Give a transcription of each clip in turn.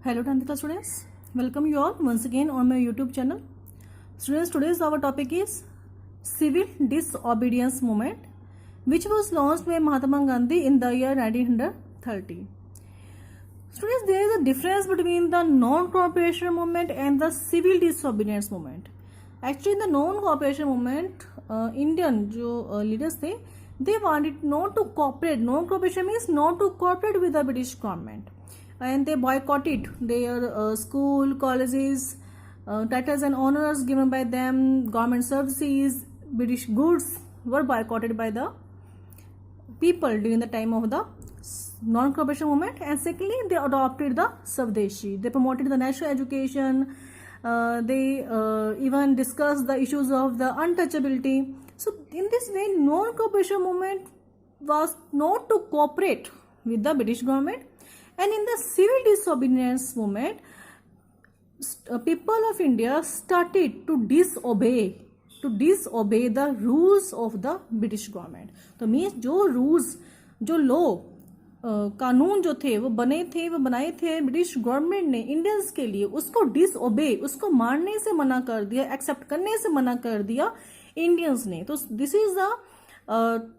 Hello 10th class students, welcome you all once again on my YouTube channel. Students, today's our topic is civil disobedience movement, which was launched by Mahatma Gandhi in the year 1930. Students, there is a difference between the non-cooperation movement and the civil disobedience movement. Actually, in the non-cooperation movement, Indian जो leaders थे, they wanted not to cooperate. Non-cooperation means not to cooperate with the British government. And they boycotted their school, colleges, titles and honors given by them, government services, British goods were boycotted by the people during the time of the non-cooperation movement. And secondly, they adopted the Swadeshi. They promoted the national education. They even discussed the issues of the untouchability. So in this way, non-cooperation movement was not to cooperate with the British government. And in the civil disobedience movement, people of India started to disobey the rules of the British government. तो means जो rules, जो law, कानून जो थे वो बनाए थे British government ने इंडियंस के लिए, उसको डिसओबे, उसको मानने से मना कर दिया, एक्सेप्ट करने से मना कर दिया इंडियंस ने. तो this is the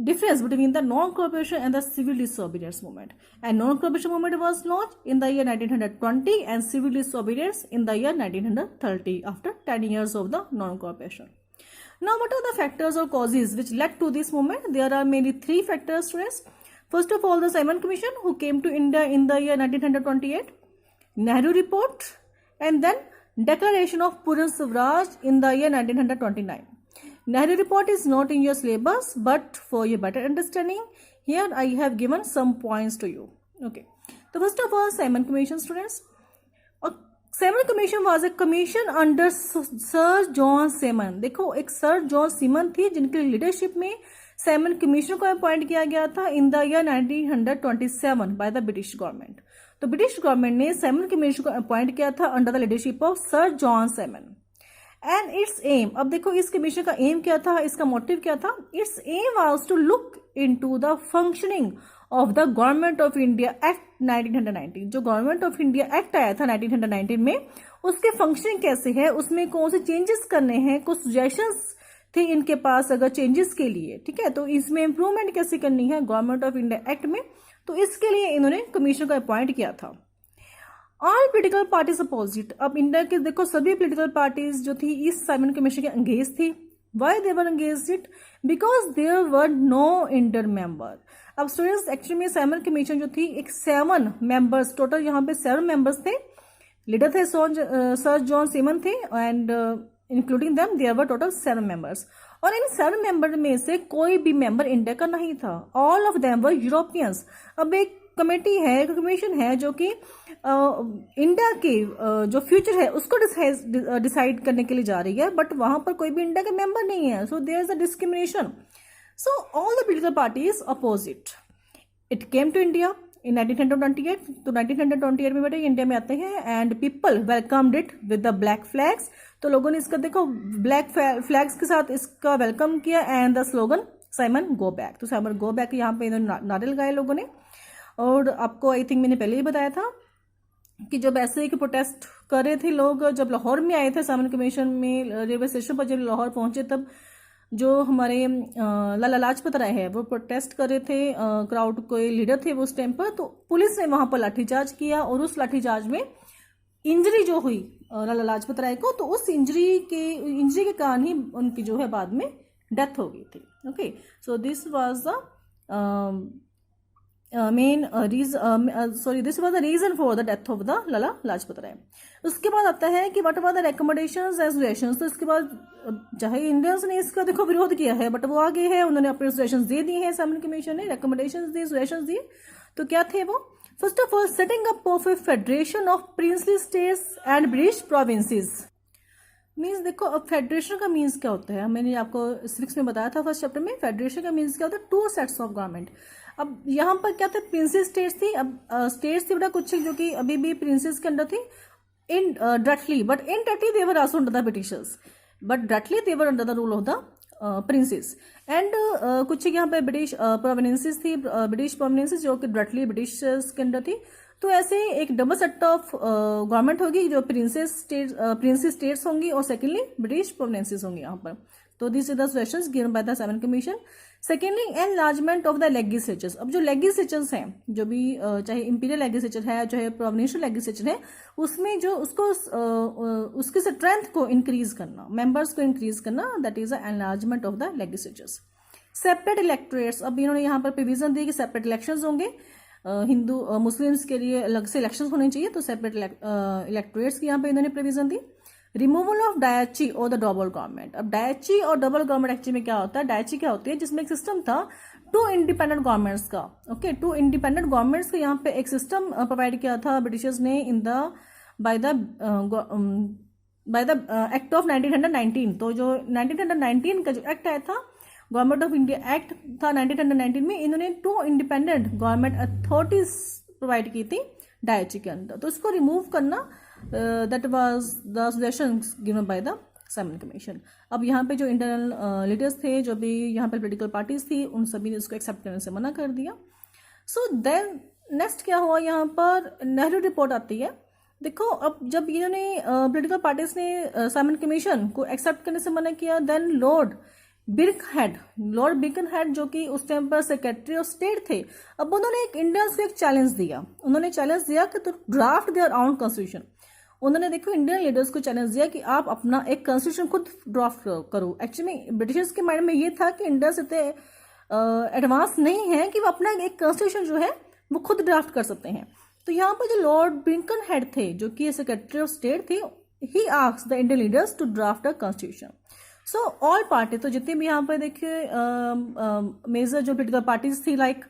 difference between the non-cooperation and the civil disobedience movement. And non-cooperation movement was launched in the year 1920 and civil disobedience in the year 1930 after 10 years of the non-cooperation. Now, what are the factors or causes which led to this movement? There are mainly three factors, students. First of all, the Simon Commission, who came to India in the year 1928, Nehru Report, and then Declaration of Purna Swaraj in the year 1929. Nehru Report is not in your syllabus, but for your better understanding, here I have given some points to you. Okay. So first of all, Simon Commission, students. Simon Commission was a commission under Sir John Simon. देखो, एक Sir John Simon थी जिनके leadership में Simon Commission को appoint किया गया था in the year 1927 by the British government. तो ब्रिटिश गवर्नमेंट ने Simon Commission को अपॉइंट किया था under the leadership of Sir John Simon. And its aim, अब देखो इस कमीशन का एम क्या था, इसका मोटिव क्या था. Its aim was to look into the functioning of the government of India act 1919. जो गवर्नमेंट ऑफ इंडिया एक्ट आया था 1919 में, उसके फंक्शनिंग कैसे है, उसमें कौन से चेंजेस करने हैं, कुछ सजेशंस थे इनके पास अगर चेंजेस के लिए, ठीक है. तो इसमें इंप्रूवमेंट कैसे करनी है गवर्नमेंट ऑफ इंडिया एक्ट में, तो इसके लिए इन्होंने कमीशन को अपॉइंट किया था. All political parties opposite. अब इंडिया के देखो सभी पोलिटिकल पार्टीज जो थी इस साइमन कमीशन के अंगेज थी. वाई दे वर अंगेज it? Because there were no Indian member. अब स्टूडेंट्स, एक्चुअली में साइमन कमीशन जो थी एक 7 मेंबर्स, टोटल यहाँ पे 7 मेंबर्स थे. लीडर थे सर जॉन सीमन थे and including them there were total 7 members. और इन 7 मेंबर में से कोई भी मेंबर इंडिया का नहीं था. All of them were Europeans. अब एक कमेटी है, एक कमीशन है जो कि इंडिया के जो फ्यूचर है उसको डिसाइड करने के लिए जा रही है, बट वहां पर कोई भी इंडिया के मेंबर नहीं है. So there is a discrimination. So all the political parties oppose it. It came to India in 1928. तो 1928 में बेटे इंडिया में आते हैं and people welcomed it with the black flags. तो लोगों ने इसका देखो ब्लैक फ्लैग्स के साथ इसका वेलकम किया and the slogan Simon go back. तो साइमन गो बैक यहाँ पे इन्होंने नारे लगाए लोगों ने. और आपको आई थिंक मैंने पहले ही बताया था कि जब ऐसे कि प्रोटेस्ट कर रहे थे लोग, जब लाहौर में आए थे साइमन कमीशन में, रेलवे स्टेशन पर जब लाहौर पहुंचे तब जो हमारे लाला लाजपत राय है वो प्रोटेस्ट कर रहे थे, क्राउड कोई लीडर थे वो उस टाइम पर. तो पुलिस ने वहां पर लाठीचार्ज किया और उस लाठीचार्ज में इंजरी जो हुई लाला लाजपत राय को, तो उस इंजरी के कारण ही उनकी जो है बाद में डेथ हो गई थी. Okay, so this was the this was the reason for the death of the Lala Lajpat Rai. उसके बाद आता है कि what are the recommendations and suggestions. तो इसके बाद चाहे इंडियंस ने इसका देखो विरोध किया है, बट वो आगे है, उन्होंने अपने सजेशंस दे दिए हैं. साइमन कमीशन ने रिकमेंडेशंस दिए, सजेशंस दिए. तो क्या थे वो? First of all, setting up of A federation of princely states and British provinces. Means देखो, अब फेडरेशन का मीन्स क्या होता है, मैंने आपको सिविक्स में बताया था फर्स्ट चैप्टर में. फेडरेशन का मीन्स क्या होता है? 2 सेट्स ऑफ गवर्नमेंट. अब यहाँ पर क्या था, प्रिंसेस स्टेट्स थी. अब स्टेट्स थी बेटा कुछ जो कि अभी भी प्रिंसेस के अंडर थी in directly, but indirectly they were also under the Britishers, but directly they were under the rule of the princess. And कुछ यहाँ पे ब्रिटिश प्रोविनेंसेस थी, ब्रिटिश प्रोविनेंसेस जो कि डायरेक्टली ब्रिटिश के अंडर थी. तो ऐसे एक डबल सेट ऑफ गवर्नमेंट होगी जो प्रिंसेस स्टेट्स होंगी और सेकेंडली ब्रिटिश प्रोविंसेस होंगी यहाँ पर। तो this is the suggestions given by the 7 commission. Secondly enlargement of the legislatures. अब जो लेजिस्लेचर्स हैं, जो भी चाहे इंपीरियल लेजिस्लेचर है चाहे प्रोविंशियल लेजिस्लेचर है, उसमें जो उसके स्ट्रेंथ को इंक्रीज करना, मेंबर्स को इंक्रीज करना, that is the enlargement of the legislatures. Separate electorates. अब इन्होंने यहाँ पर प्रोविजन दी कि सेपरेट इलेक्शंस होंगे, हिंदू मुस्लिम्स के लिए अलग से इलेक्शंस होने चाहिए, तो सेपरेट इलेक्टोरेट्स की यहाँ पे इन्होंने प्रोविजन दी। रिमूवल ऑफ डायची और द डबल गवर्नमेंट। अब डायची और डबल गवर्नमेंट एक्चुअली में क्या होता है, डायची क्या होती है, जिसमें एक सिस्टम था टू इंडिपेंडेंट गवर्नमेंट्स का। ओके, टू इंडिपेंडेंट गवर्नमेंट्स का यहाँ पे एक सिस्टम प्रोवाइड किया था ब्रिटिशर्स ने in the by the act of 1919। तो जो 1919 का जो एक्ट आया था, गवर्नमेंट ऑफ इंडिया एक्ट था 1919 में, इन्होंने two independent government authorities provide की थी डायची के अंदर। तो इसको रिमूव करना, that was the suggestion given by the 7 commission. अब यहाँ पे जो इंटरनल लीडर्स थे, जो भी यहाँ पे पॉलिटिकल पार्टीज थी, उन सभी ने इसको एक्सेप्ट करने से मना कर दिया। सो देन नेक्स्ट क्या हुआ, यहाँ पर नेहरू रिपोर्ट आती है। देखो, अब जब इन्होंने पॉलिटिकल पार्टीज ने 7 कमीशन को एक्सेप्ट करने से मना किया, देन लॉर्ड बिकनहेड जो कि उस टाइम पर सेक्रेटरी ऑफ स्टेट थे, अब उन्होंने एक इंडियंस को एक चैलेंज दिया। उन्होंने चैलेंज दिया कि तो ड्राफ्ट देयर ओन कॉन्स्टिट्यूशन। उन्होंने देखो इंडियन लीडर्स को चैलेंज दिया कि आप अपना एक कॉन्स्टिट्यूशन खुद ड्राफ्ट करो। एक्चुअली ब्रिटिशर्स के माइंड में ये था कि इंडियंस इतने एडवांस नहीं है कि वो अपना एक कॉन्स्टिट्यूशन जो है वो खुद ड्राफ्ट कर सकते हैं। तो यहाँ पर जो लॉर्ड बिकनहेड थे, जो कि सेक्रेटरी ऑफ स्टेट थे, he asked the Indian leaders to draft a constitution. So all party, तो जितने भी यहाँ पर देखिए मेजर जो पॉलिटिकल पार्टीज थी, लाइक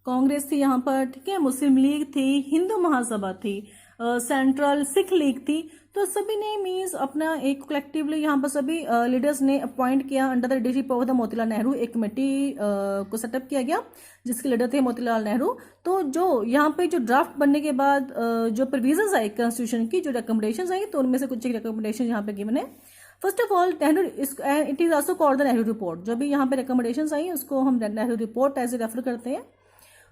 कांग्रेस थी यहाँ पर, ठीक है, मुस्लिम लीग थी, हिंदू महासभा थी, सेंट्रल सिख लीग थी, तो सभी ने मीन्स अपना एक कलेक्टिवली यहाँ पर सभी लीडर्स ने अपॉइंट किया under the leadership of the Motilal Nehru. एक कमेटी को सेटअप किया गया जिसके लीडर थे मोतीलाल नेहरू। तो जो यहाँ पे जो ड्राफ्ट बनने के बाद जो प्रोविजंस आई कॉन्स्टिट्यूशन की, जो रिकमेंडेशन आई, तो उनमें से कुछ एक रिकमेंडेशन यहाँ पे गिवन है। First of all Nehru, it is also called the Nehru report. जो भी यहाँ पे रिकमेंडेशन आई उसको हम नेहरू रिपोर्ट ऐसे रेफर करते हैं।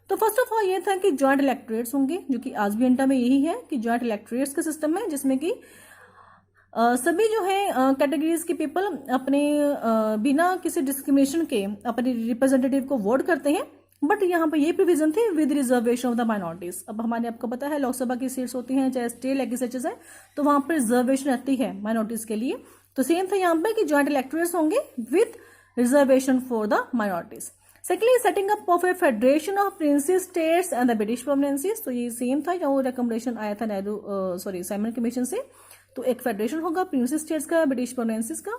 तो फर्स्ट ऑफ ऑल ये था कि जॉइंट इलेक्टोरेट्स होंगे, जो कि आज भी इंडिया में यही है कि जॉइंट इलेक्टोरेट्स का सिस्टम है, जिसमें कि सभी जो है कैटेगरीज के पीपल अपने बिना किसी डिस्क्रिमिनेशन के अपने रिप्रेजेंटेटिव को वोट करते हैं। बट यहाँ पर ये प्रोविजन थे with reservation of the minorities. अब हमारे आपको पता है लोकसभा की सीट्स होती हैं चाहे स्टेट लेजिस्लेचर्स है, तो वहाँ पर रिजर्वेशन रहती है माइनॉरिटीज के लिए। तो सेम था यहाँ पर कि जॉइंट इलेक्टोरेट्स होंगे with reservation for the minorities. Secondly setting up of A federation of princess states and the British provinces. तो ये सेम था जो रिकमेंडेशन आया था साइमन कमीशन से। तो एक फेडरेशन होगा प्रिंसेस स्टेट्स का, ब्रिटिश प्रोविंसेस का।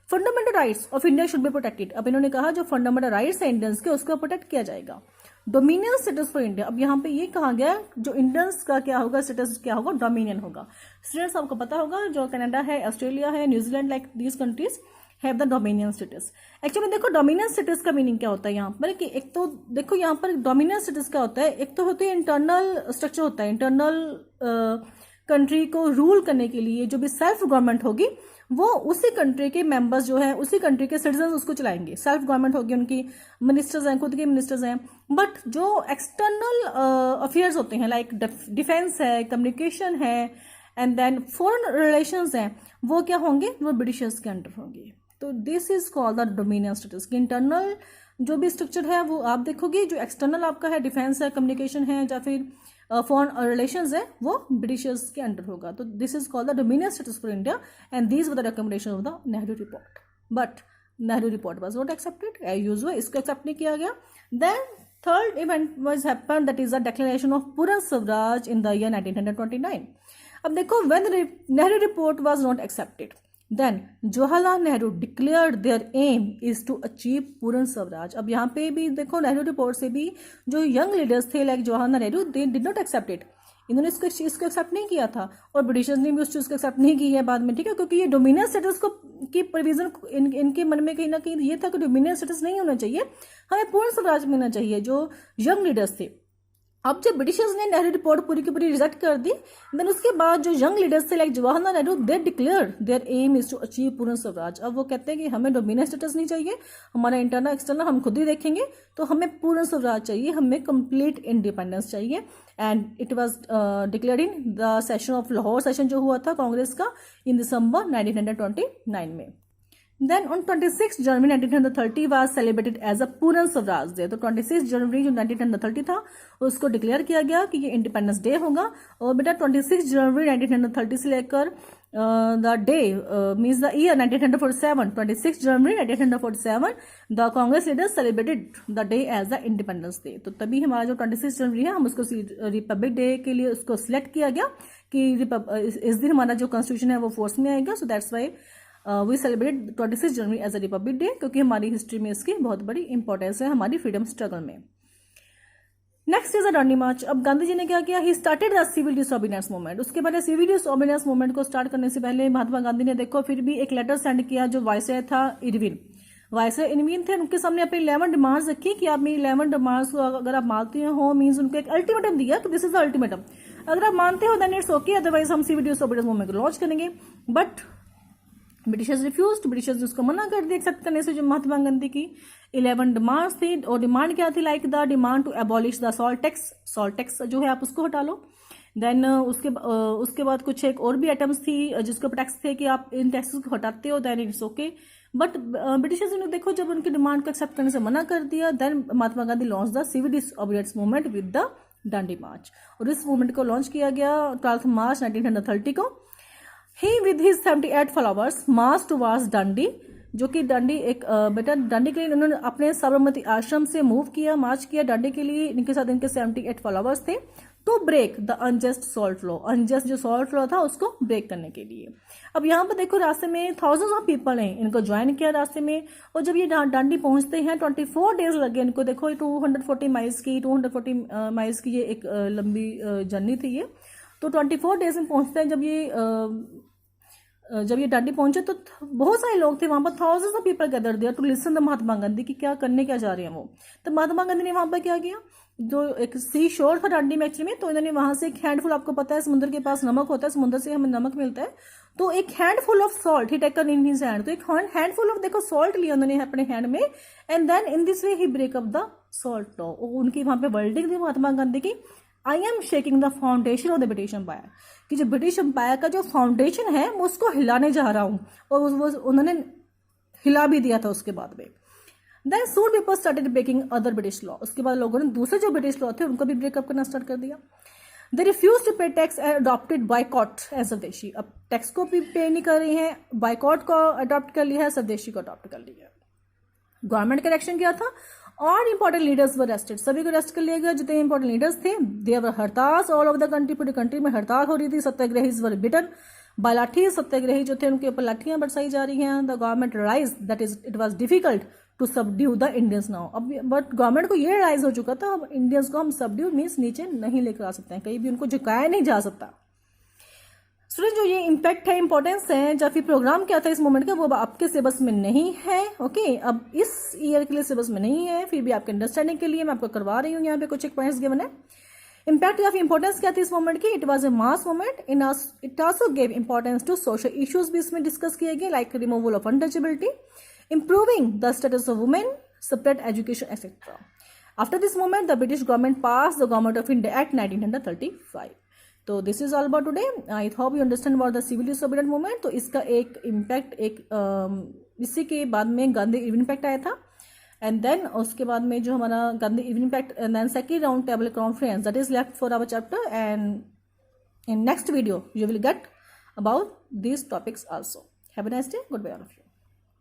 Fundamental rights of India should be protected. अब इन्होंने कहा जो फंडामेंटल राइट्स है इंडियंस के, उसको प्रोटेक्ट किया जाएगा। Dominion status for India. अब यहाँ पे ये कहा गया जो इंडियंस का क्या होगा, स्टेटस क्या होगा, डोमिनियन होगा। स्टूडेंट्स आपको पता होगा जो कनाडा है, ऑस्ट्रेलिया है, New Zealand, like these countries have the dominion status. Actually देखो डोमिनियन स्टेटस का मीनिंग क्या होता है यहाँ पर, कि एक तो देखो यहाँ पर डोमिनियन स्टेटस क्या होता है, एक तो होती है इंटरनल स्ट्रक्चर होता है, इंटरनल कंट्री को रूल करने के लिए जो भी सेल्फ गवर्नमेंट होगी वो उसी कंट्री के मेंबर्स जो है, उसी कंट्री के सिटीजन उसको चलाएंगे। सेल्फ गवर्नमेंट होगी, उनकी मिनिस्टर्स हैं, खुद के मिनिस्टर्स हैं। बट जो एक्सटर्नल अफेयर्स होते हैं लाइक डिफेंस है, कम्युनिकेशन है एंड देन फॉरेन रिलेशंस हैं, वो क्या होंगे, वो ब्रिटिशर्स के अंडर होंगे। तो this is called the dominion status. Internal जो भी स्ट्रक्चर है वो आप देखोगे, जो एक्सटर्नल आपका है, डिफेंस है, कम्युनिकेशन है या फिर फॉरेन रिलेशंस है, वो ब्रिटिशर्स के अंडर होगा। तो this is called the dominion status for India and these were the recommendation of the Nehru report. But Nehru report was not accepted as usual, इसको एक्सेप्ट नहीं किया गया। Then third event was happened, that is the declaration of Purna Swaraj in the year 1929। अब देखो when Nehru report was not accepted, then Jawaharlal Nehru declared their aim is to achieve Purna Swaraj. अब यहाँ पे भी देखो नेहरू रिपोर्ट से भी जो यंग लीडर्स थे like Jawaharlal Nehru, they did not accept it. इन्होंने इसको एक्सेप्ट नहीं किया था और ब्रिटिशर्स ने भी उस चीज़ को एक्सेप्ट नहीं की है बाद में, ठीक है, क्योंकि ये डोमिनियन स्टेटस को की प्रोविजन इनके मन में कहीं ना कहीं ये था कि डोमिनियन स्टेटस नहीं होना चाहिए, हमें पूर्ण स्वराज मिलना चाहिए, जो यंग लीडर्स थे। अब जब ब्रिटिशर्स ने नेहरू रिपोर्ट पूरी की पूरी रिजेक्ट कर दी, देन उसके बाद जो यंग लीडर्स थे like Jawaharlal Nehru, they declare their aim is to achieve Purna Swaraj. अब वो कहते हैं कि हमें डोमिनेंट स्टेटस नहीं चाहिए, हमारा इंटरनल एक्सटर्नल हम खुद ही देखेंगे, तो हमें पूर्ण स्वराज चाहिए, हमें कंप्लीट इंडिपेंडेंस चाहिए। And it was declared in the session of Lahore session जो हुआ था कांग्रेस का इन दिसंबर 1929 में। Then on 26 January 1930 was celebrated as a पूर्ण स्वराज डे। तो 26 जनवरी जो 1930 था उसको डिक्लेयर किया गया कि ये इंडिपेंडेंस डे होगा। और बेटा 26 जनवरी 1930 से लेकर the day means the year 1947, 26 January 1947 the Congress leaders celebrated the day as the independence day. तो तभी हमारा जो 26 जनवरी है हम उसको रिपब्लिक डे के लिए उसको सिलेक्ट किया गया कि इस दिन हमारा जो कॉन्स्टिट्यूशन है वो फोर्स में आएगा। So that's why we celebrate 26 January as a republic day, क्योंकि हमारी हिस्ट्री में इसकी बहुत बड़ी इंपॉर्टेंस है हमारी फ्रीडम स्ट्रगल में। Next is a Dandi march. अब गांधी जी ने क्या किया, he started the civil disobedience movement. उसके पहले सिविल डिसओबीडियंस मूवमेंट को स्टार्ट करने से पहले महात्मा गांधी ने देखो फिर भी एक लेटर सेंड किया जो वायसराय था इरविन, वायसराय इरविन थे, उनके सामने अपनी 11 डिमांड्स रखी कि आप मेरी 11 डिमांड्स को अगर आप मानते हो मीन्स उनको एक अल्टीमेटम दिया कि दिस इज द अल्टीमेटम, अगर आप मानते हो देन इट्स ओके, अदरवाइज हम सिविल डिसओबीडियंस मूवमेंट को लॉन्च करेंगे। बट ब्रिटिशर्स रिफ्यूज्ड, ब्रिटिशर्स ने उसको मना कर दिया एक्सेप्ट करने से। जो महात्मा गांधी की 11 डिमांड्स थी, और डिमांड क्या थी, like the demand to abolish the salt tax, salt tax जो है आप उसको हटा लो। देन उसके बाद कुछ एक और भी आइटम्स थी जिसके ऊपर टैक्स थे कि आप इन टैक्सेस को हटाते हो then it's okay. But Britishers ने देखो जब उनकी डिमांड को एक्सेप्ट करने से मना कर दिया, then Mahatma Gandhi launch the civil disobedience movement with the Dandi march. और इस मूवमेंट को लॉन्च किया गया 12 मार्च 1930 को। He with his 78 followers marched towards Dandi, जो कि डंडी एक बेटा डंडी के लिए उन्होंने अपने साबरमती आश्रम से मूव किया, मार्च किया डंडी के लिए। इनके साथ इनके 78 फॉलोवर्स थे to break the unjust salt law, unjust जो सॉल्ट लॉ था उसको ब्रेक करने के लिए। अब यहाँ पर देखो रास्ते में थाउजेंड्स ऑफ पीपल हैं, इनको ज्वाइन किया रास्ते में। और जब ये डांडी पहुंचते हैं 24 डेज लगे इनको। देखो 240 माइल्स की ये एक लंबी जर्नी थी ये। तो 24 डेज में पहुंचते हैं। जब ये डांडी पहुंचे तो बहुत सारे लोग थे वहां पर, thousands of people gather there to listen the Mahatma Gandhi की क्या करने क्या जा रहे हैं वो। तो महात्मा गांधी ने वहां पर क्या किया, जो एक सी शोर था डांडी में एक्चुअली में, तो इन्होंने वहां से एक हैंडफुल, आपको पता है समुद्र के पास नमक होता है, समुद्र से हमें नमक मिलता है, तो एक handful of salt he taken in his hand. तो एक हैंडफुल ऑफ देखो सॉल्ट लिया उन्होंने अपने हैंड में, and then in this way he break up the salt law. उनकी वहां पे वर्ल्डिंग थी महात्मा गांधी की, I am shaking the foundation of the British empire, कि जो ब्रिटिश एम्पायर का जो फाउंडेशन है मैं उसको हिलाने जा रहा हूँ। और उन्होंने हिला भी दिया था उसके बाद में। Then soon people started breaking other British law. उसके बाद लोगों ने दूसरे जो ब्रिटिश लॉ थे उनको भी ब्रेकअप करना स्टार्ट कर दिया। They refuse to pay tax and adopted boycott as swadeshi. अब टैक्स को भी पे नहीं कर रही है, बाइकॉट को अडॉप्ट कर लिया है, स्वदेशी को अडॉप्ट कर लिया है। गवर्नमेंट का एक्शन क्या था, और इंपॉर्टेंट लीडर्स वर अरेस्टेड, सभी को अरेस्ट कर लिया गया जितने इंपॉर्टेंट लीडर्स थे। देयर वर हड़ताल ऑल ओवर द कंट्री, पूरी कंट्री में हड़ताल हो रही थी। सत्याग्रहीज वर बिटन बाय लाठी, सत्याग्रही जो थे उनके ऊपर लाठियां बरसाई जा रही हैं। The government realise that it was difficult to subdue the Indians now. अब बट गवर्नमेंट को ये रियलाइज हो चुका था अब इंडियंस को हम सबड्यू मीन्स नीचे नहीं लेकर आ सकते हैं, कहीं भी उनको झुकाया नहीं जा सकता। स्टूडेंट जो ये इम्पैक्ट है, इंपॉर्टेंस है, या फिर प्रोग्राम क्या था इस मोमेंट का, वो आपके सिलेबस में नहीं है। ओके, अब इस ईयर के लिए सिलेबस में नहीं है, फिर भी आपके अंडरस्टैंडिंग के लिए मैं आपको करवा रही हूँ। यहाँ पे कुछ एक पॉइंट्स गिवन है। इम्पैक्ट या फिर इंपॉर्टेंस क्या थी इस मोमेंट की, it was a mass moment. It also gave importance to social issues भी इसमें डिस्कस किए गए, like removal of untouchability, improving the status of women, separate education, etc. After this moment, the British government passed the Government of India Act 1935. तो this is all about today. I hope you understand about the civil disobedient movement. तो इसका एक impact इसी के बाद में Gandhi impact आया था, एंड देन उसके बाद में जो हमारा Gandhi impact, and then second round table conference that is left for our chapter, and in next video you will get about these topics also. Have a nice day. Goodbye all of you.